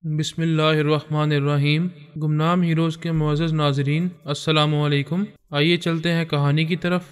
بسم اللہ الرحمن الرحیم۔ گمنام ہیروز کے معزز ناظرین، السلام علیکم۔ آئیے چلتے ہیں کہانی کی طرف۔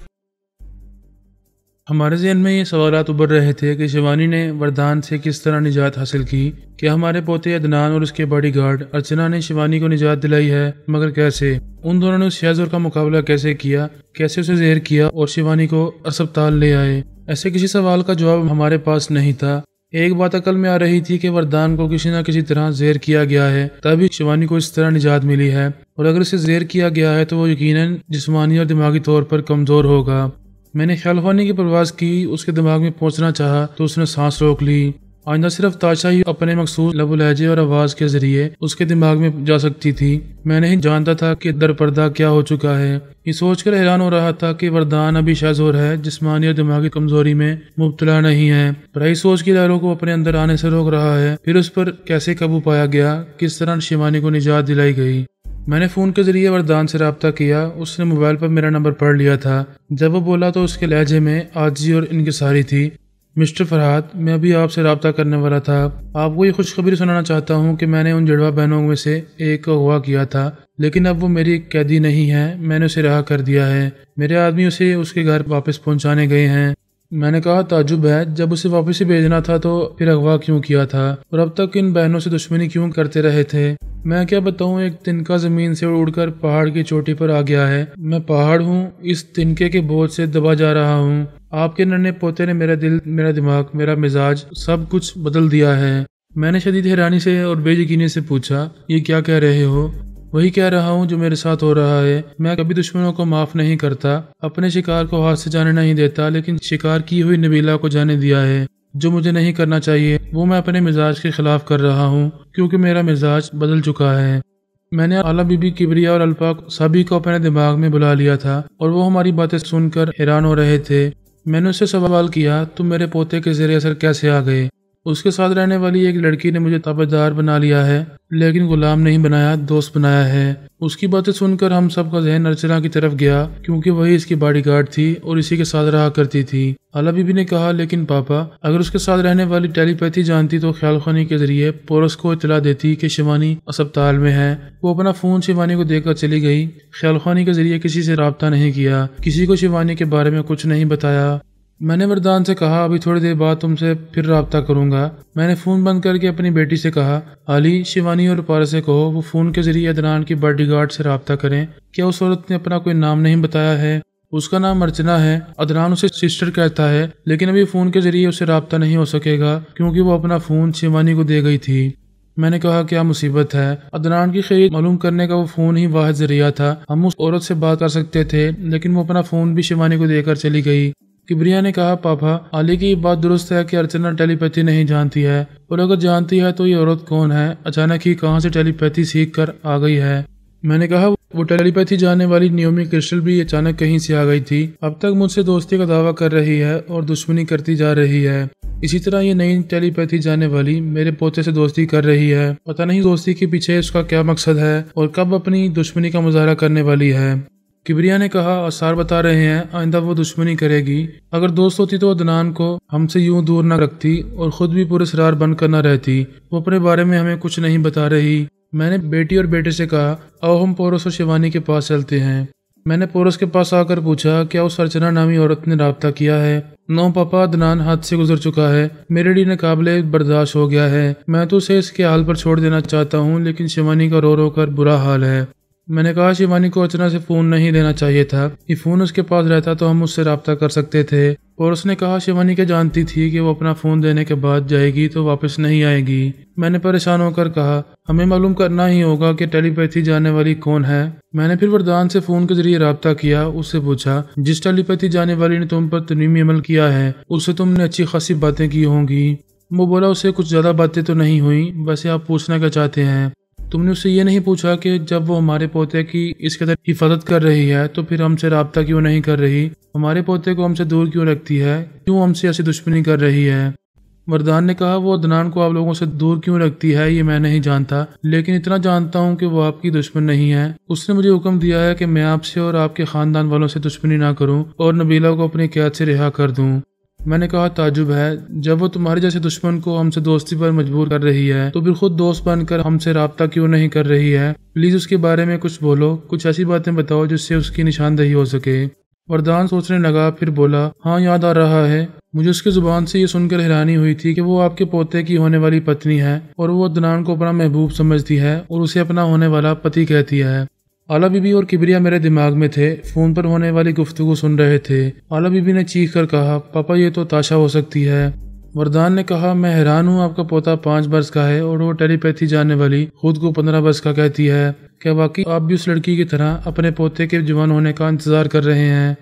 ہمارے ذہن میں یہ سوالات ابھر رہے تھے کہ شیوانی نے وردان سے کس طرح نجات حاصل کی، کہ ہمارے پوتے عدنان اور اس کے باڈی گارڈ ارچنا نے شیوانی کو نجات دلائی ہے، مگر کیسے؟ ان دونوں نے اس شہزور کا مقابلہ کیسے کیا، کیسے اسے زہر کیا اور شیوانی کو اسپتال لے آئے؟ ایسے کسی سوال کا جواب ہمارے پاس نہیں تھا۔ ایک بات عقل میں آ رہی تھی کہ وردان کو کسی نہ کسی طرح زہر کیا گیا ہے، تبھی شیوانی کو اس طرح نجات ملی ہے، اور اگر اسے زہر کیا گیا ہے تو وہ یقیناً جسمانی اور دماغی طور پر کمزور ہوگا۔ میں نے خیال خوانی کی پرواز کی، اس کے دماغ میں پہنچنا چاہا تو اس نے سانس روک لی۔ آئندہ صرف تاشا ہی اپنے مخصوص لب و لہجے اور آواز کے ذریعے اس کے دماغ میں جا سکتی تھی۔ میں نہیں جانتا تھا کہ در پردہ کیا ہو چکا ہے۔ یہ سوچ کر حیران ہو رہا تھا کہ وردان ابھی شہزور ہے، جسمانی اور دماغی کمزوری میں مبتلا نہیں ہے، برائی سوچ کی لہروں کو اپنے اندر آنے سے روک رہا ہے۔ پھر اس پر کیسے قابو پایا گیا، کس طرح شیوانی کو نجات دلائی گئی؟ میں نے فون کے ذریعے وردان سے رابطہ کیا۔ اس نے موبائل پر میرا نمبر پڑھ لیا تھا۔ جب وہ بولا تو اس کے لہجے میں عاجزی اور انکساری تھی۔ مسٹر فرحات، میں ابھی آپ سے رابطہ کرنے والا تھا۔ آپ کو یہ خوشخبری سنانا چاہتا ہوں کہ میں نے ان جڑواں بہنوں میں سے ایک کو اغوا کیا تھا، لیکن اب وہ میری قیدی نہیں ہے، میں نے اسے رہا کر دیا ہے۔ میرے آدمی اسے اس کے گھر واپس پہنچانے گئے ہیں۔ میں نے کہا تعجب ہے، جب اسے واپس ہی بھیجنا تھا تو پھر اغوا کیوں کیا تھا، اور اب تک ان بہنوں سے دشمنی کیوں کرتے رہے تھے؟ میں کیا بتاؤں، ایک تنکا زمین سے اڑ کر پہاڑ کی چوٹی پر آ گیا ہے۔ میں پہاڑ ہوں، اس تنکے کے بوجھ سے دبا جا رہا ہوں۔ آپ کے ننھے پوتے نے میرا دل، میرا دماغ، میرا مزاج سب کچھ بدل دیا ہے۔ میں نے شدید حیرانی سے اور بے یقینی سے پوچھا، یہ کیا کہہ رہے ہو؟ وہی کہہ رہا ہوں جو میرے ساتھ ہو رہا ہے۔ میں کبھی دشمنوں کو معاف نہیں کرتا، اپنے شکار کو ہاتھ سے جانے نہیں دیتا، لیکن شکار کی ہوئی نبیلہ کو جانے دیا ہے۔ جو مجھے نہیں کرنا چاہیے وہ میں اپنے مزاج کے خلاف کر رہا ہوں، کیونکہ میرا مزاج بدل چکا ہے۔ میں نے اعلیٰ بی بی، کبریا اور الفا سبھی کو اپنے دماغ میں بلا لیا تھا، اور وہ ہماری باتیں سن کر حیران ہو رہے تھے۔ میں نے اس سے سوال کیا، تم میرے پوتے کے زیر اثر کیسے آ گئے؟ اس کے ساتھ رہنے والی ایک لڑکی نے مجھے تابعدار بنا لیا ہے، لیکن غلام نہیں بنایا، دوست بنایا ہے۔ اس کی باتیں سن کر ہم سب کا ذہن ارچنا کی طرف گیا، کیونکہ وہی اس کی باڈی گارڈ تھی اور اسی کے ساتھ رہا کرتی تھی۔ اعلیٰ بی بی نے کہا، لیکن پاپا، اگر اس کے ساتھ رہنے والی ٹیلی پیتھی جانتی تو خیال خوانی کے ذریعے پورس کو اطلاع دیتی کہ شیوانی اسپتال میں ہے۔ وہ اپنا فون شیوانی کو دے کر چلی گئی۔ خیال خوانی کے ذریعے کسی سے رابطہ نہیں کیا، کسی کو شیوانی کے بارے میں کچھ نہیں بتایا۔ میں نے وردان سے کہا، ابھی تھوڑی دیر بعد تم سے پھر رابطہ کروں گا۔ میں نے فون بند کر کے اپنی بیٹی سے کہا، علی، شیوانی اور پارس سے کہو وہ فون کے ذریعے عدنان کی باڈی گارڈ سے رابطہ کریں۔ کیا اس عورت نے اپنا کوئی نام نہیں بتایا ہے؟ اس کا نام ارچنا ہے۔ عدنان اسے سسٹر کہتا ہے، لیکن ابھی فون کے ذریعے اسے رابطہ نہیں ہو سکے گا، کیونکہ وہ اپنا فون شیوانی کو دے گئی تھی۔ میں نے کہا، کیا مصیبت ہے؟ عدنان کی خیریت معلوم کرنے کا وہ فون ہی واحد ذریعہ تھا۔ ہم اس عورت سے بات کر سکتے تھے، لیکن وہ اپنا فون بھی شیوانی کو دے کر چلی گئی۔ کبریا نے کہا، پاپا، علی کی یہ بات درست ہے کہ ارچنا ٹیلی پیتھی نہیں جانتی ہے، اور اگر جانتی ہے تو یہ عورت کون ہے؟ اچانک ہی کہاں سے ٹیلی پیتھی سیکھ کر آ گئی ہے؟ میں نے کہا، وہ ٹیلی پیتھی جاننے والی نیومی کرسٹل بھی اچانک کہیں سے آ گئی تھی۔ اب تک مجھ سے دوستی کا دعویٰ کر رہی ہے اور دشمنی کرتی جا رہی ہے۔ اسی طرح یہ نئی ٹیلی پیتھی جاننے والی میرے پوتے سے دوستی کر رہی ہے۔ پتہ نہیں دوستی کے پیچھے اس کا کیا مقصد ہے اور کب اپنی دشمنی کا مظاہرہ کرنے والی ہے۔ کبریا نے کہا، آثار بتا رہے ہیں آئندہ وہ دشمنی کرے گی۔ اگر دوست ہوتی تو عدنان کو ہم سے یوں دور نہ رکھتی اور خود بھی پراسرار بن کر نہ رہتی۔ وہ اپنے بارے میں ہمیں کچھ نہیں بتا رہی۔ میں نے بیٹی اور بیٹے سے کہا، آؤ ہم پورس اور شیوانی کے پاس چلتے ہیں۔ میں نے پورس کے پاس آ کر پوچھا، کیا اس ارچنا نامی عورت نے رابطہ کیا ہے؟ نو پاپا، عدنان حد سے گزر چکا ہے، میرے لیے ناقابل برداشت ہو گیا ہے۔ میں تو اسے اس کے حال پر چھوڑ دینا چاہتا ہوں، لیکن شیوانی کا رو رو کر برا حال ہے۔ میں نے کہا، شیوانی کو ارچنا سے فون نہیں دینا چاہیے تھا، یہ فون اس کے پاس رہتا تو ہم اس سے رابطہ کر سکتے تھے۔ اور اس نے کہا، شیوانی کیا جانتی تھی کہ وہ اپنا فون دینے کے بعد جائے گی تو واپس نہیں آئے گی؟ میں نے پریشان ہو کر کہا، ہمیں معلوم کرنا ہی ہوگا کہ ٹیلی پیتھی جانے والی کون ہے۔ میں نے پھر وردان سے فون کے ذریعے رابطہ کیا، اس سے پوچھا، جس ٹیلی پیتھی جانے والی نے تم پر ترمیمی عمل کیا ہے اس سے تم نے اچھی خاصی باتیں کی ہوں گی۔ وہ بولا، اس سے کچھ زیادہ باتیں تو نہیں ہوئی، ویسے آپ پوچھنا کیا چاہتے ہیں؟ تم نے اس سے یہ نہیں پوچھا کہ جب وہ ہمارے پوتے کی اس قدر حفاظت کر رہی ہے تو پھر ہم سے رابطہ کیوں نہیں کر رہی؟ ہمارے پوتے کو ہم سے دور کیوں رکھتی ہے؟ کیوں ہم سے ایسی دشمنی کر رہی ہے؟ وردان نے کہا، وہ عدنان کو آپ لوگوں سے دور کیوں رکھتی ہے یہ میں نہیں جانتا، لیکن اتنا جانتا ہوں کہ وہ آپ کی دشمن نہیں ہے۔ اس نے مجھے حکم دیا ہے کہ میں آپ سے اور آپ کے خاندان والوں سے دشمنی نہ کروں اور نبیلہ کو اپنی قید سے رہا کر دوں۔ میں نے کہا تعجب ہے، جب وہ تمہارے جیسے دشمن کو ہم سے دوستی پر مجبور کر رہی ہے تو پھر خود دوست بن کر ہم سے رابطہ کیوں نہیں کر رہی ہے؟ پلیز اس کے بارے میں کچھ بولو، کچھ ایسی باتیں بتاؤ جس سے اس کی نشاندہی ہو سکے۔ وردان سوچنے لگا، پھر بولا، ہاں یاد آ رہا ہے، مجھے اس کی زبان سے یہ سن کر حیرانی ہوئی تھی کہ وہ آپ کے پوتے کی ہونے والی پتنی ہے اور وہ عدنان کو اپنا محبوب سمجھتی ہے اور اسے اپنا ہونے والا پتی کہتی ہے۔ اعلیٰ بی بی اور کبریا میرے دماغ میں تھے، فون پر ہونے والی گفتگو سن رہے تھے۔ اعلیٰ بی بی نے چیخ کر کہا، پاپا یہ تو تاشا ہو سکتی ہے۔ وردان نے کہا، میں حیران ہوں، آپ کا پوتا 5 برس کا ہے اور وہ ٹیلی پیتھی جاننے والی خود کو 15 برس کا کہتی ہے۔ کیا واقعی آپ بھی اس لڑکی کی طرح اپنے پوتے کے جوان ہونے کا انتظار کر رہے ہیں؟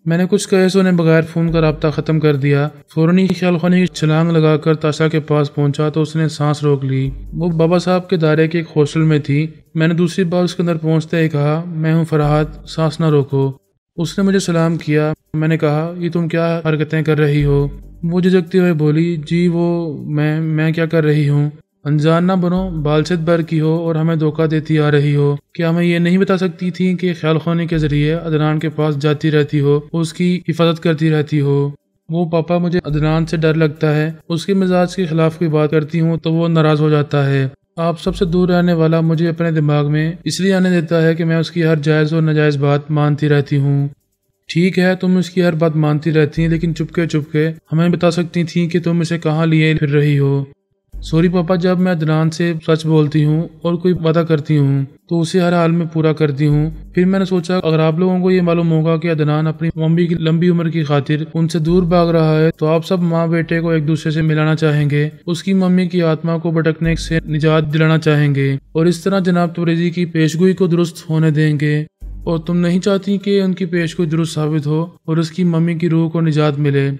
میں نے کچھ کہے سنے بغیر فون کا رابطہ ختم کر دیا۔ فوراً ہی خیال خانی کی چھلانگ لگا کر تاشا کے پاس پہنچا تو اس نے سانس روک لی۔ وہ بابا صاحب کے دائرے کے ایک ہاسٹل میں تھی۔ میں نے دوسری بار اس کے اندر پہنچتے ہی کہا، میں ہوں فرحات، سانس نہ روکو۔ اس نے مجھے سلام کیا۔ میں نے کہا، یہ تم کیا حرکتیں کر رہی ہو؟ وہ جھجکتے ہوئے بولی، جی وہ میں کیا کر رہی ہوں؟ انجان نہ بنو، بالست بر کی ہو اور ہمیں دھوکہ دیتی آ رہی ہو۔ کیا ہمیں یہ نہیں بتا سکتی تھی کہ خیال خانی کے ذریعے عدنان کے پاس جاتی رہتی ہو، اس کی حفاظت کرتی رہتی ہو؟ وہ پاپا، مجھے عدنان سے ڈر لگتا ہے، اس کے مزاج کے خلاف کوئی بات کرتی ہوں تو وہ ناراض ہو جاتا ہے۔ آپ سب سے دور رہنے والا مجھے اپنے دماغ میں اس لیے آنے دیتا ہے کہ میں اس کی ہر جائز اور ناجائز بات مانتی رہتی ہوں۔ ٹھیک ہے، تم اس کی ہر بات مانتی رہتی ہیں، لیکن چپکے ہمیں بتا سکتی تھیں کہ تم اسے کہاں لیے پھر رہی ہو۔ سوری پاپا، جب میں عدنان سے سچ بولتی ہوں اور کوئی وعدہ کرتی ہوں تو اسے ہر حال میں پورا کرتی ہوں۔ پھر میں نے سوچا اگر آپ لوگوں کو یہ معلوم ہوگا کہ عدنان اپنی ممی کی لمبی عمر کی خاطر ان سے دور بھاگ رہا ہے تو آپ سب ماں بیٹے کو ایک دوسرے سے ملانا چاہیں گے، اس کی ممی کی آتما کو بھٹکنے سے نجات دلانا چاہیں گے اور اس طرح جناب تبریزی کی پیشگوئی کو درست ہونے دیں گے۔ اور تم نہیں چاہتی کہ ان کی پیشگوئی درست ثابت ہو اور اس کی ممی کی روح کو نجات ملے۔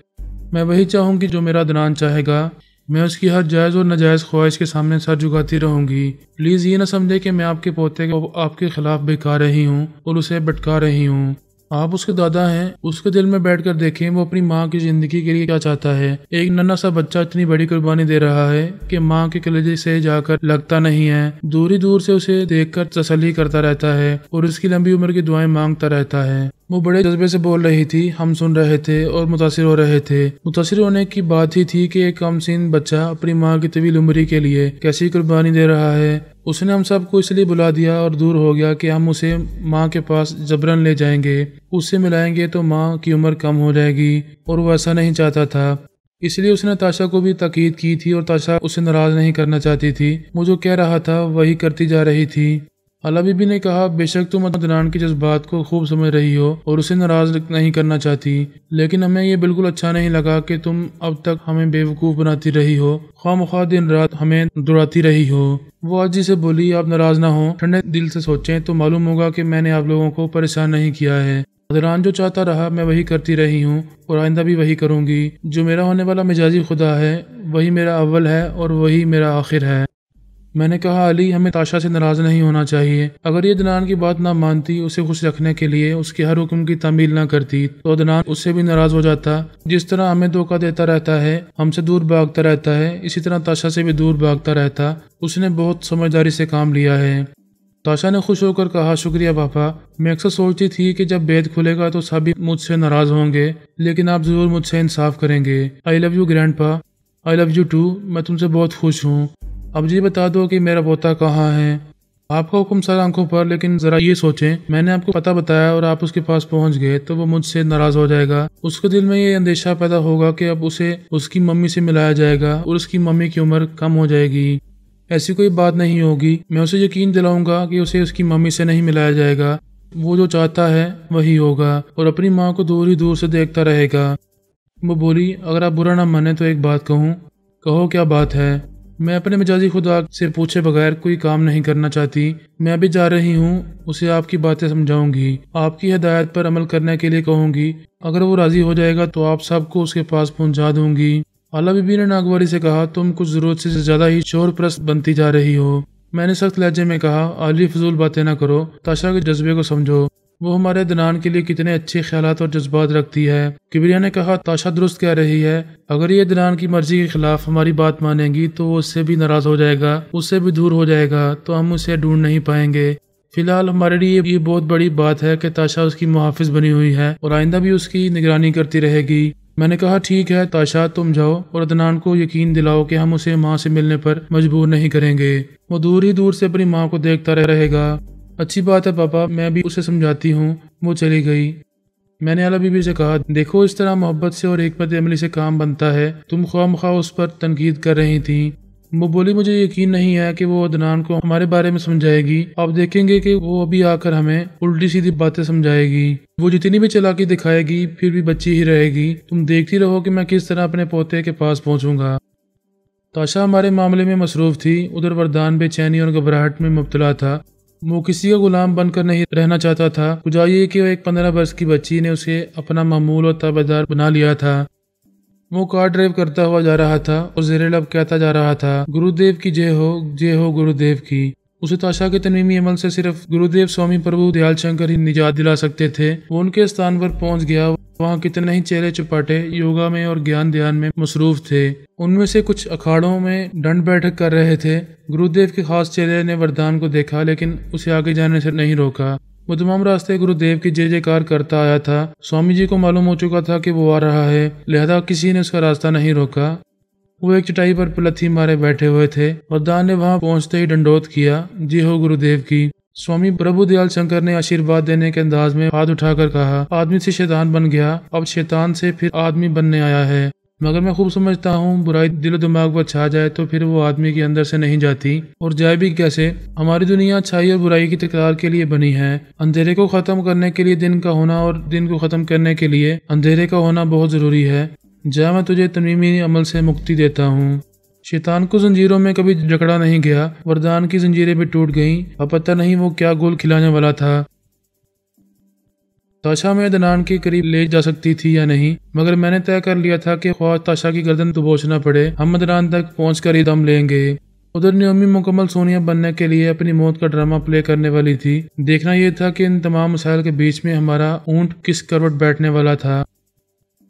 میں وہی چاہوں گی جو میرا عدنان چاہے گا۔ میں اس کی ہر جائز اور ناجائز خواہش کے سامنے سر جھکاتی رہوں گی۔ پلیز یہ نہ سمجھے کہ میں آپ کے پوتے کو آپ کے خلاف بہکا رہی ہوں اور اسے بھٹکا رہی ہوں۔ آپ اس کے دادا ہیں، اس کے دل میں بیٹھ کر دیکھیں وہ اپنی ماں کی زندگی کے لیے کیا چاہتا ہے۔ ایک ننھا سا بچہ اتنی بڑی قربانی دے رہا ہے کہ ماں کے کلیجے سے جا کر لگتا نہیں ہے، دور سے اسے دیکھ کر تسلی کرتا رہتا ہے اور اس کی لمبی عمر کی دعائیں مانگتا رہتا ہے۔ وہ بڑے جذبے سے بول رہی تھی، ہم سن رہے تھے اور متاثر ہو رہے تھے۔ متاثر ہونے کی بات ہی تھی کہ ایک کم سن بچہ اپنی ماں کی طویل عمری کے لیے کیسی قربانی دے رہا ہے۔ اس نے ہم سب کو اس لیے بلا دیا اور دور ہو گیا کہ ہم اسے ماں کے پاس جبرن لے جائیں گے، اس سے ملائیں گے تو ماں کی عمر کم ہو جائے گی، اور وہ ایسا نہیں چاہتا تھا۔ اس لیے اس نے تاشا کو بھی تاکید کی تھی اور تاشا اسے ناراض نہیں کرنا چاہتی تھی۔ وہ جو کہہ رہا تھا وہی کرتی جا رہی تھی۔ اعلیٰ بی بی نے کہا، بے شک تم عدنان کے جذبات کو خوب سمجھ رہی ہو اور اسے ناراض نہیں کرنا چاہتی، لیکن ہمیں یہ بالکل اچھا نہیں لگا کہ تم اب تک ہمیں بیوقوف بناتی رہی ہو، خواہ مخواہ دن رات ہمیں دڑاتی رہی ہو۔ وہ عاجزی سے بولی، آپ ناراض نہ ہوں، ٹھنڈے دل سے سوچیں تو معلوم ہوگا کہ میں نے آپ لوگوں کو پریشان نہیں کیا ہے۔ عدنان جو چاہتا رہا میں وہی کرتی رہی ہوں اور آئندہ بھی وہی کروں گی۔ جو میرا ہونے والا مجازی خدا ہے وہی میرا اول ہے اور وہی میرا آخر ہے۔ میں نے کہا، علی، ہمیں تاشا سے ناراض نہیں ہونا چاہیے۔ اگر یہ عدنان کی بات نہ مانتی، اسے خوش رکھنے کے لیے اس کے ہر حکم کی تعمیل نہ کرتی تو عدنان اس سے بھی ناراض ہو جاتا۔ جس طرح ہمیں دھوکہ دیتا رہتا ہے، ہم سے دور بھاگتا رہتا ہے، اسی طرح تاشا سے بھی دور بھاگتا رہتا۔ اس نے بہت سمجھداری سے کام لیا ہے۔ تاشا نے خوش ہو کر کہا، شکریہ پاپا۔ میں اکثر سوچتی تھی کہ جب بید کھلے گا تو سبھی مجھ سے ناراض ہوں گے، لیکن آپ ضرور مجھ سے انصاف کریں گے۔ آئی لو یو گرینڈ پا۔ آئی لو یو ٹو۔ میں تم سے بہت خوش ہوں۔ اب جی بتا دو کہ میرا پوتا کہاں ہے؟ آپ کا حکم سر آنکھوں پر، لیکن ذرا یہ سوچیں، میں نے آپ کو پتہ بتایا اور آپ اس کے پاس پہنچ گئے تو وہ مجھ سے ناراض ہو جائے گا۔ اس کے دل میں یہ اندیشہ پیدا ہوگا کہ اب اسے اس کی ممی سے ملایا جائے گا اور اس کی ممی کی عمر کم ہو جائے گی۔ ایسی کوئی بات نہیں ہوگی۔ میں اسے یقین دلاؤں گا کہ اسے اس کی ممی سے نہیں ملایا جائے گا۔ وہ جو چاہتا ہے وہی ہوگا اور اپنی ماں کو دور ہی دور سے دیکھتا رہے گا۔ وہ بولی، اگر آپ برا نہ مانیں تو ایک بات کہوں۔ کہو، کیا بات ہے؟ میں اپنے مجازی خدا سے پوچھے بغیر کوئی کام نہیں کرنا چاہتی۔ میں ابھی جا رہی ہوں، اسے آپ کی باتیں سمجھاؤں گی، آپ کی ہدایت پر عمل کرنے کے لیے کہوں گی۔ اگر وہ راضی ہو جائے گا تو آپ سب کو اس کے پاس پہنچا دوں گی۔ اعلیٰ بی بی نے ناگواری سے کہا، تم کچھ ضرورت سے زیادہ ہی شور پرست بنتی جا رہی ہو۔ میں نے سخت لہجے میں کہا، علی، فضول باتیں نہ کرو، تاشا کے جذبے کو سمجھو، وہ ہمارے عدنان کے لیے کتنے اچھے خیالات اور جذبات رکھتی ہے۔ کبریا نے کہا، تاشا درست کہہ رہی ہے، اگر یہ عدنان کی مرضی کے خلاف ہماری بات مانیں گی تو وہ اس سے بھی ناراض ہو جائے گا، اس سے بھی دور ہو جائے گا، تو ہم اسے ڈھونڈ نہیں پائیں گے۔ فی الحال ہمارے لیے یہ بہت بڑی بات ہے کہ تاشا اس کی محافظ بنی ہوئی ہے اور آئندہ بھی اس کی نگرانی کرتی رہے گی۔ میں نے کہا ٹھیک ہے تاشا، تم جاؤ اور عدنان کو یقین دلاؤ کہ ہم اسے ماں سے ملنے پر مجبور نہیں کریں گے، وہ دور ہی دور سے اپنی ماں کو دیکھتا رہے گا۔ اچھی بات ہے پاپا، میں بھی اسے سمجھاتی ہوں۔ وہ چلی گئی۔ میں نے اعلیٰ بی بی سے کہا دیکھو اس طرح محبت سے اور حکمت عملی سے کام بنتا ہے، تم خواہ مخواہ اس پر تنقید کر رہی تھیں۔ وہ بولی مجھے یقین نہیں ہے کہ وہ عدنان کو ہمارے بارے میں سمجھائے گی، آپ دیکھیں گے کہ وہ ابھی آ کر ہمیں الٹی سیدھی باتیں سمجھائے گی، وہ جتنی بھی چالاکی دکھائے گی پھر بھی بچی ہی رہے گی، تم دیکھتی رہو کہ میں کس طرح اپنے پوتے کے پاس پہنچوں گا۔ تاشا ہمارے معاملے میں مصروف تھی، ادھر وردان بے چینی اور گھبراہٹ میں مبتلا تھا، وہ کسی کا غلام بن کر نہیں رہنا چاہتا تھا، کجا یہ کہ ایک 15 برس کی بچی نے اسے اپنا معمول اور تابعدار بنا لیا تھا۔ وہ کار ڈرائیو کرتا ہوا جا رہا تھا اور زیر لب کہتا جا رہا تھا گرودیو کی جے ہو گرودیو کی۔ اسے تاشا کے تنویمی عمل سے صرف گرودیو سوامی پربھو دیال شنکر ہی نجات دلا سکتے تھے۔ وہ ان کے استان پر پہنچ گیا، وہاں کتنے ہی چہرے چپاٹے یوگا میں اور گیان دھیان میں مصروف تھے، ان میں سے کچھ اکھاڑوں میں ڈنڈ بیٹھک کر رہے تھے۔ گرودیو کے خاص چہرے نے وردان کو دیکھا لیکن اسے آگے جانے سے نہیں روکا، وہ تمام راستے گرودیو کی جے جے کار کرتا آیا تھا۔ سوامی جی کو معلوم ہو چکا تھا کہ وہ آ رہا ہے، لہذا کسی نے اس کا راستہ نہیں روکا۔ وہ ایک چٹائی پر پلتھی مارے بیٹھے ہوئے تھے، وردان نے وہاں پہنچتے ہی ڈنڈوت کیا، جی ہو گرودیو کی۔ سوامی پربھو دیال شنکر نے آشیرواد دینے کے انداز میں ہاتھ اٹھا کر کہا آدمی سے شیطان بن گیا، اب شیطان سے پھر آدمی بننے آیا ہے، مگر میں خوب سمجھتا ہوں برائی دل و دماغ پر چھا جائے تو پھر وہ آدمی کے اندر سے نہیں جاتی، اور جائے بھی کیسے؟ ہماری دنیا اچھائی اور برائی کی تکرار کے لیے بنی ہے، اندھیرے کو ختم کرنے کے لیے دن کا ہونا اور دن کو ختم کرنے کے لیے اندھیرے کا ہونا بہت ضروری ہے۔ جا میں تجھے تنویمی عمل سے مکتی دیتا ہوں۔ شیطان کو زنجیروں میں کبھی جکڑا نہیں گیا، وردان کی زنجیریں بھی ٹوٹ گئیں، اب پتہ نہیں وہ کیا گول کھلانے والا تھا۔ تاشا میں عدنان کے قریب لے جا سکتی تھی یا نہیں، مگر میں نے طے کر لیا تھا کہ خواہ تاشا کی گردن دبوچنا پڑے، ہم عدنان تک پہنچ کر ہی دم لیں گے۔ ادھر نیومی مکمل سونیا بننے کے لیے اپنی موت کا ڈرامہ پلے کرنے والی تھی، دیکھنا یہ تھا کہ ان تمام مسائل کے بیچ میں ہمارا اونٹ کس کروٹ بیٹھنے والا تھا۔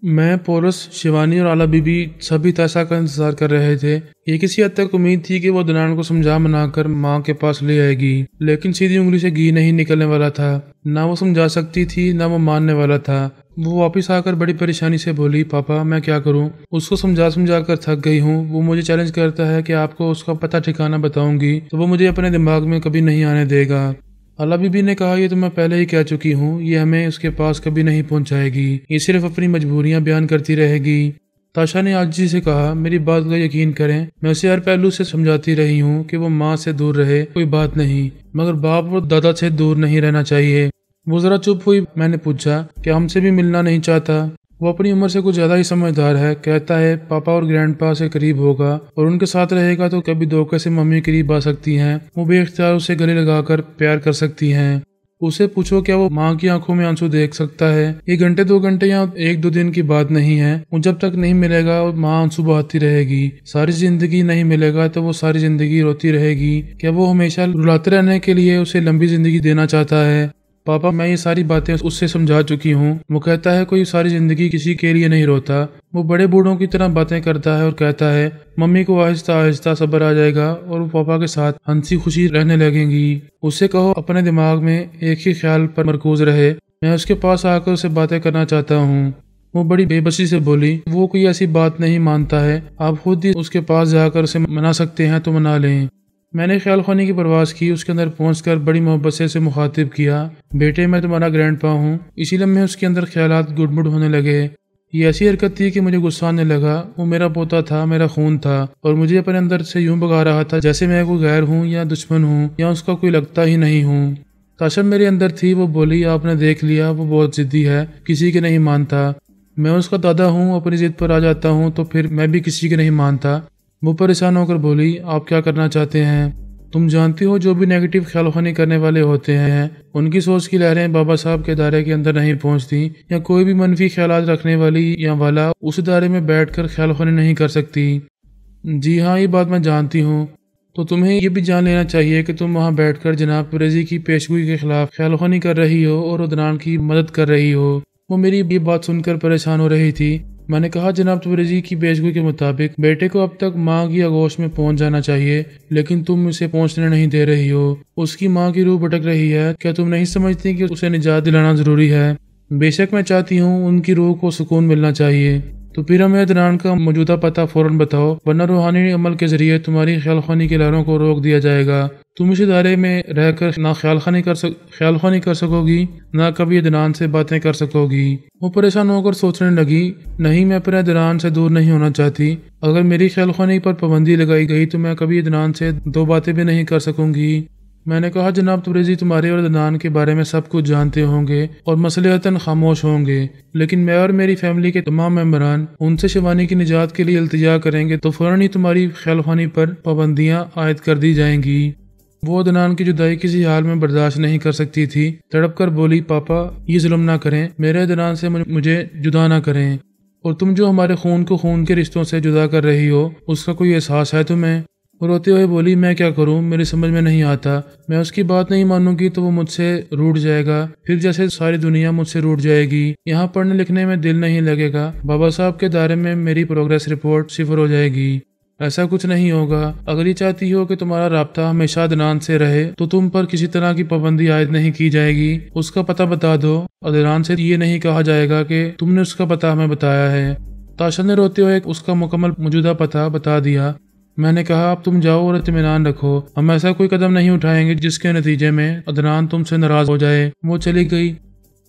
میں، پولس، شیوانی اور اعلیٰ بی بی سبھی تاشا کا انتظار کر رہے تھے۔ یہ کسی حد تک امید تھی کہ وہ عدنان کو سمجھا منا کر ماں کے پاس لے آئے گی، لیکن سیدھی انگلی سے گھی نہیں نکلنے والا تھا، نہ وہ سمجھا سکتی تھی نہ وہ ماننے والا تھا۔ وہ واپس آ کر بڑی پریشانی سے بولی پاپا میں کیا کروں، اس کو سمجھا کر تھک گئی ہوں، وہ مجھے چیلنج کرتا ہے کہ آپ کو اس کا پتہ ٹھکانہ بتاؤں گی تو وہ مجھے اپنے دماغ میں کبھی نہیں آنے دے گا۔ اعلیٰ بی بی نے کہا یہ تو میں پہلے ہی کہہ چکی ہوں، یہ ہمیں اس کے پاس کبھی نہیں پہنچائے گی، یہ صرف اپنی مجبوریاں بیان کرتی رہے گی۔ تاشا نے عاجزی سے کہا میری بات کا یقین کریں، میں اسے ہر پہلو سے سمجھاتی رہی ہوں کہ وہ ماں سے دور رہے، کوئی بات نہیں، مگر باپ اور دادا سے دور نہیں رہنا چاہیے۔ وہ ذرا چپ ہوئی، میں نے پوچھا کہ ہم سے بھی ملنا نہیں چاہتا؟ وہ اپنی عمر سے کچھ زیادہ ہی سمجھدار ہے، کہتا ہے پاپا اور گرینڈ پا سے قریب ہوگا اور ان کے ساتھ رہے گا تو کبھی دھوکے سے ممی قریب آ سکتی ہیں، وہ بے اختیار اسے گلے لگا کر پیار کر سکتی ہیں۔ اسے پوچھو کیا وہ ماں کی آنکھوں میں آنسو دیکھ سکتا ہے؟ یہ گھنٹے 2 گھنٹے یا 1-2 دن کی بات نہیں ہے، وہ جب تک نہیں ملے گا اور ماں آنسو بہاتی رہے گی، ساری زندگی نہیں ملے گا تو وہ ساری زندگی روتی رہے گی۔ کیا وہ ہمیشہ رلاتے رہنے کے لیے اسے لمبی زندگی دینا چاہتا ہے؟ پاپا میں یہ ساری باتیں اس سے سمجھا چکی ہوں، وہ کہتا ہے کوئی ساری زندگی کسی کے لیے نہیں روتا، وہ بڑے بوڑھوں کی طرح باتیں کرتا ہے اور کہتا ہے ممی کو آہستہ آہستہ صبر آ جائے گا اور وہ پاپا کے ساتھ ہنسی خوشی رہنے لگیں گی۔ اسے کہو اپنے دماغ میں ایک ہی خیال پر مرکوز رہے، میں اس کے پاس آ کر اسے باتیں کرنا چاہتا ہوں۔ وہ بڑی بے بسی سے بولی وہ کوئی ایسی بات نہیں مانتا ہے، آپ خود ہی اس کے پاس جا کر اسے منا سکتے ہیں تو منا لیں۔ میں نے خیال خوانی کی پرواز کی، اس کے اندر پہنچ کر بڑی محبت سے اسے مخاطب کیا بیٹے میں تمہارا گرینڈ پا ہوں۔ اسی لمحے اس کے اندر خیالات گڑ مڑ ہونے لگے، یہ ایسی حرکت تھی کہ مجھے غصہ آنے لگا، وہ میرا پوتا تھا، میرا خون تھا اور مجھے اپنے اندر سے یوں بگا رہا تھا جیسے میں کوئی غیر ہوں یا دشمن ہوں یا اس کا کوئی لگتا ہی نہیں ہوں۔ تاشا میرے اندر تھی، وہ بولی آپ نے دیکھ لیا وہ بہت ضدی ہے، کسی کے نہیں مانتا، میں اس کا دادا ہوں، اپنی ضد پر آ جاتا ہوں تو پھر میں بھی کسی کے نہیں مانتا۔ وہ پریشان ہو کر بولی آپ کیا کرنا چاہتے ہیں؟ تم جانتی ہو جو بھی نیگیٹو خیال خوانی کرنے والے ہوتے ہیں ان کی سوچ کی لہریں بابا صاحب کے دائرے کے اندر نہیں پہنچتی، یا کوئی بھی منفی خیالات رکھنے والی یا والا اس دائرے میں بیٹھ کر خیال خوانی نہیں کر سکتی۔ جی ہاں یہ بات میں جانتی ہوں، تو تمہیں یہ بھی جان لینا چاہیے کہ تم وہاں بیٹھ کر جناب پریزی کی پیشگوئی کے خلاف خیال خوانی کر رہی ہو اور عدنان کی مدد کر رہی ہو۔ وہ میری یہ بات سن کر پریشان ہو رہی تھی۔ میں نے کہا جناب تبریزی کی پیشگوئی کے مطابق بیٹے کو اب تک ماں کی آغوش میں پہنچ جانا چاہیے، لیکن تم اسے پہنچنے نہیں دے رہی ہو، اس کی ماں کی روح بھٹک رہی ہے، کیا تم نہیں سمجھتی کہ اسے نجات دلانا ضروری ہے؟ بے شک میں چاہتی ہوں ان کی روح کو سکون ملنا چاہیے۔ تو پھر ہمیں عدنان کا موجودہ پتہ فوراً بتاؤ، ورنہ روحانی عمل کے ذریعے تمہاری خیال خوانی کی لہروں کو روک دیا جائے گا۔ تم اس ادارے میں رہ کر نہ خیال خوانی کر سکو گی، نہ کبھی عدنان سے باتیں کر سکو گی۔ وہ پریشان ہو کر سوچنے لگی، نہیں، میں اپنے عدنان سے دور نہیں ہونا چاہتی۔ اگر میری خیال خوانی پر پابندی لگائی گئی تو میں کبھی عدنان سے دو باتیں بھی نہیں کر سکوں گی۔ میں نے کہا، جناب تبریزی تمہارے اور عدنان کے بارے میں سب کچھ جانتے ہوں گے اور مصلحتاً خاموش ہوں گے، لیکن میں اور میری فیملی کے تمام ممبران ان سے شیوانی کی نجات کے لیے التجا کریں گے تو فوراً ہی تمہاری خیال خوانی پر پابندیاں عائد کر دی جائیں گی۔ وہ عدنان کی جدائی کسی حال میں برداشت نہیں کر سکتی تھی، تڑپ کر بولی، پاپا یہ ظلم نہ کریں، میرے عدنان سے مجھے جدا نہ کریں، اور تم جو ہمارے خون کو خون کے رشتوں سے جدا کر رہی ہو اس کا کوئی احساس ہے تمہیں؟ وہ روتے ہوئے بولی، میں کیا کروں، میری سمجھ میں نہیں آتا، میں اس کی بات نہیں مانوں گی تو وہ مجھ سے روٹھ جائے گا، پھر جیسے ساری دنیا مجھ سے روٹھ جائے گی، یہاں پڑھنے لکھنے میں دل نہیں لگے گا، بابا صاحب کے دائرے میں میری پروگریس رپورٹ صفر ہو جائے گی۔ ایسا کچھ نہیں ہوگا، اگر یہ چاہتی ہو کہ تمہارا رابطہ ہمیشہ عدنان سے رہے تو تم پر کسی طرح کی پابندی عائد نہیں کی جائے گی، اس کا پتہ بتا دو، عدنان سے یہ نہیں کہا جائے گا کہ تم نے اس کا پتہ ہمیں بتایا ہے۔ تاشا نے روتے ہوئے اس کا مکمل موجودہ پتہ بتا دیا۔ میں نے کہا، اب تم جاؤ اور اطمینان رکھو، ہم ایسا کوئی قدم نہیں اٹھائیں گے جس کے نتیجے میں عدنان تم سے ناراض ہو جائے۔ وہ چلی گئی۔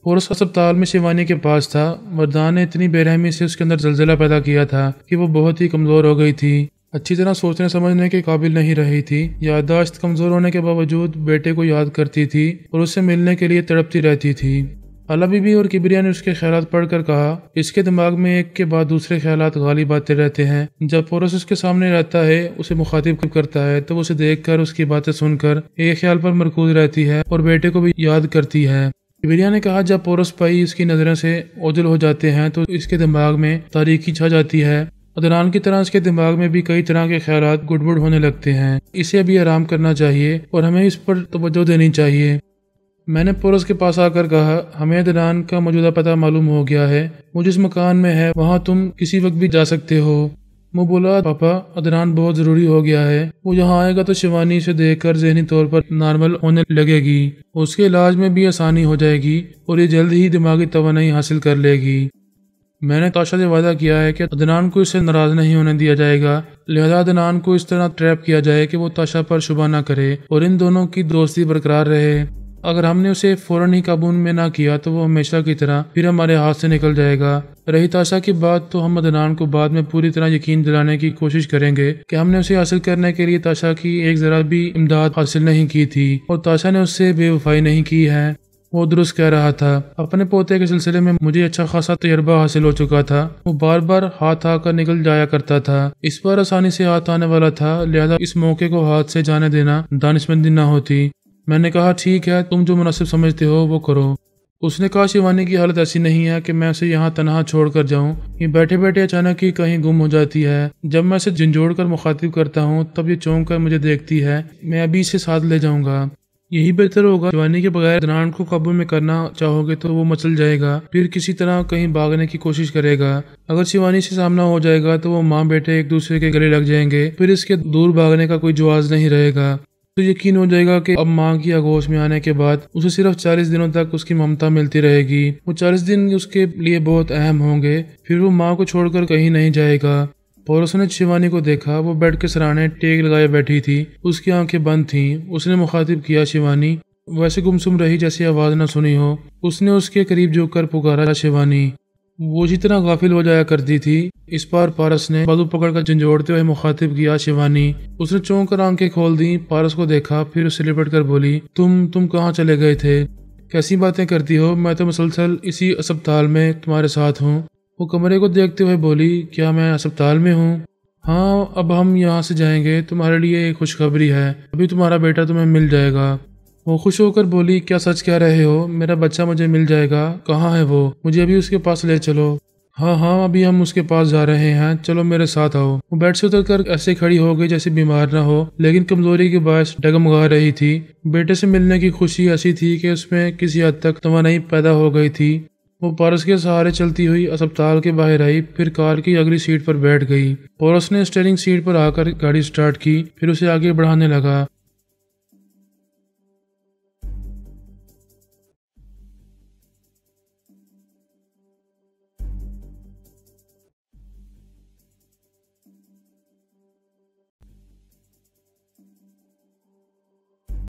پورس اسپتال میں شیوانی کے پاس تھا۔ وردان نے اتنی بے رحمی سے اس کے اندر زلزلہ پیدا کیا تھا کہ وہ بہت ہی کمزور ہو گئی تھی، اچھی طرح سوچنے سمجھنے کے قابل نہیں رہی تھی، یادداشت کمزور ہونے کے باوجود بیٹے کو یاد کرتی تھی اور اس سے ملنے کے لیے تڑپتی رہتی تھی۔ حالا بی بی اور کبریا نے اس کے خیالات پڑھ کر کہا، اس کے دماغ میں ایک کے بعد دوسرے خیالات غالب آتے رہتے ہیں، جب پورس اس کے سامنے رہتا ہے، اسے مخاطب کرتا ہے تو اسے دیکھ کر، اس کی باتیں سن کر ایک خیال پر مرکوز رہتی ہے اور بیٹے کو بھی یاد کرتی ہے۔ کبریا نے کہا، جب پورس پائی اس کی نظریں سے اوجھل ہو جاتے ہیں تو اس کے دماغ میں تاریکی چھا جاتی ہے، عدنان کی طرح اس کے دماغ میں بھی کئی طرح کے خیالات گڑبڑ ہونے لگتے ہیں، اسے ابھی آرام کرنا چاہیے اور ہمیں اس پر توجہ دینی چاہیے۔ میں نے پورس کے پاس آ کر کہا، ہمیں عدنان کا موجودہ پتہ معلوم ہو گیا ہے، وہ جس مکان میں ہے وہاں تم کسی وقت بھی جا سکتے ہو۔ وہ بولا، پاپا عدنان بہت ضروری ہو گیا ہے، وہ یہاں آئے گا تو شیوانی سے دیکھ کر ذہنی طور پر نارمل ہونے لگے گی، اس کے علاج میں بھی آسانی ہو جائے گی اور یہ جلد ہی دماغی توانائی حاصل کر لے گی۔ میں نے تاشا سے وعدہ کیا ہے کہ عدنان کو اس سے ناراض نہیں ہونے دیا جائے گا، لہذا عدنان کو اس طرح ٹریپ کیا جائے کہ وہ تاشا پر شبہ نہ کرے اور ان دونوں کی دوستی برقرار رہے۔ اگر ہم نے اسے فوراً ہی قابو میں نہ کیا تو وہ ہمیشہ کی طرح پھر ہمارے ہاتھ سے نکل جائے گا۔ رہی تاشا کی بات تو ہم عدنان کو بعد میں پوری طرح یقین دلانے کی کوشش کریں گے کہ ہم نے اسے حاصل کرنے کے لیے تاشا کی ایک ذرا بھی امداد حاصل نہیں کی تھی اور تاشا نے اس سے بے وفائی نہیں کی ہے۔ وہ درست کہہ رہا تھا، اپنے پوتے کے سلسلے میں مجھے اچھا خاصا تجربہ حاصل ہو چکا تھا، وہ بار بار ہاتھ آ کر نکل جایا کرتا تھا، اس پر آسانی سے ہاتھ آنے والا تھا، لہذا اس موقع کو ہاتھ سے جانے دینا دانشمندی نہ ہوتی۔ میں نے کہا، ٹھیک ہے، تم جو مناسب سمجھتے ہو وہ کرو۔ اس نے کہا، شیوانی کی حالت ایسی نہیں ہے کہ میں اسے یہاں تنہا چھوڑ کر جاؤں، یہ بیٹھے بیٹھے اچانک ہی کہیں گم ہو جاتی ہے، جب میں اسے جھنجھوڑ کر مخاطب کرتا ہوں تب یہ چونک کر مجھے دیکھتی ہے، میں ابھی اسے ساتھ لے جاؤں گا، یہی بہتر ہوگا۔ شیوانی کے بغیر عدنان کو قابو میں کرنا چاہو گے تو وہ مچل جائے گا، پھر کسی طرح کہیں بھاگنے کی کوشش کرے گا، اگر شیوانی سے سامنا ہو جائے گا تو وہ ماں بیٹے ایک دوسرے کے گلے لگ جائیں گے، پھر اس کے دور بھاگنے کا کوئی جواز نہیں رہے گا، تو یقین ہو جائے گا کہ اب ماں کی آغوش میں آنے کے بعد اسے صرف 40 دنوں تک اس کی ممتا ملتی رہے گی، وہ 40 دن اس کے لیے بہت اہم ہوں گے، پھر وہ ماں کو چھوڑ کر کہیں نہیں جائے گا۔ پورس نے شیوانی کو دیکھا، وہ بیڈ کے سرانے ٹیک لگائے بیٹھی تھی، اس کی آنکھیں بند تھیں۔ اس نے مخاطب کیا، شیوانی، ویسے گمسم رہی جیسی آواز نہ سنی ہو۔ اس نے اس کے قریب جھک کر پکارا، شیوانی۔ وہ اسی طرح غافل ہو جایا کرتی تھی۔ اس بار پارس نے بازو پکڑ کر جھنجھوڑتے ہوئے مخاطب کیا، شیوانی۔ اس نے چونک کر آنکھیں کھول دیں، پارس کو دیکھا، پھر اس سے لپٹ کر بولی، تم کہاں چلے گئے تھے؟ کیسی باتیں کرتی ہو، میں تو مسلسل اسی اسپتال میں تمہارے ساتھ ہوں۔ وہ کمرے کو دیکھتے ہوئے بولی، کیا میں اسپتال میں ہوں؟ ہاں، اب ہم یہاں سے جائیں گے، تمہارے لیے ایک خوشخبری ہے، ابھی تمہارا بیٹا تمہیں مل جائے گا۔ وہ خوش ہو کر بولی، کیا سچ کہہ رہے ہو؟ میرا بچہ مجھے مل جائے گا؟ کہاں ہے وہ؟ مجھے ابھی اس کے پاس لے چلو۔ ہاں، ابھی ہم اس کے پاس جا رہے ہیں، چلو میرے ساتھ آؤ۔ وہ بیڈ سے اتر کر ایسے کھڑی ہو گئی جیسے بیمار نہ ہو، لیکن کمزوری کے باعث ڈگمگا رہی تھی۔ بیٹے سے ملنے کی خوشی ایسی تھی کہ اس میں کسی حد تک توانائی پیدا ہو گئی تھی۔ وہ پارس کے سہارے چلتی ہوئی اسپتال کے باہر آئی، پھر کار کی اگلی سیٹ پر بیٹھ گئی۔ پارس نے اسٹیئرنگ سیٹ پر آ کر گاڑی سٹارٹ کی، پھر اسے آگے بڑھانے لگا۔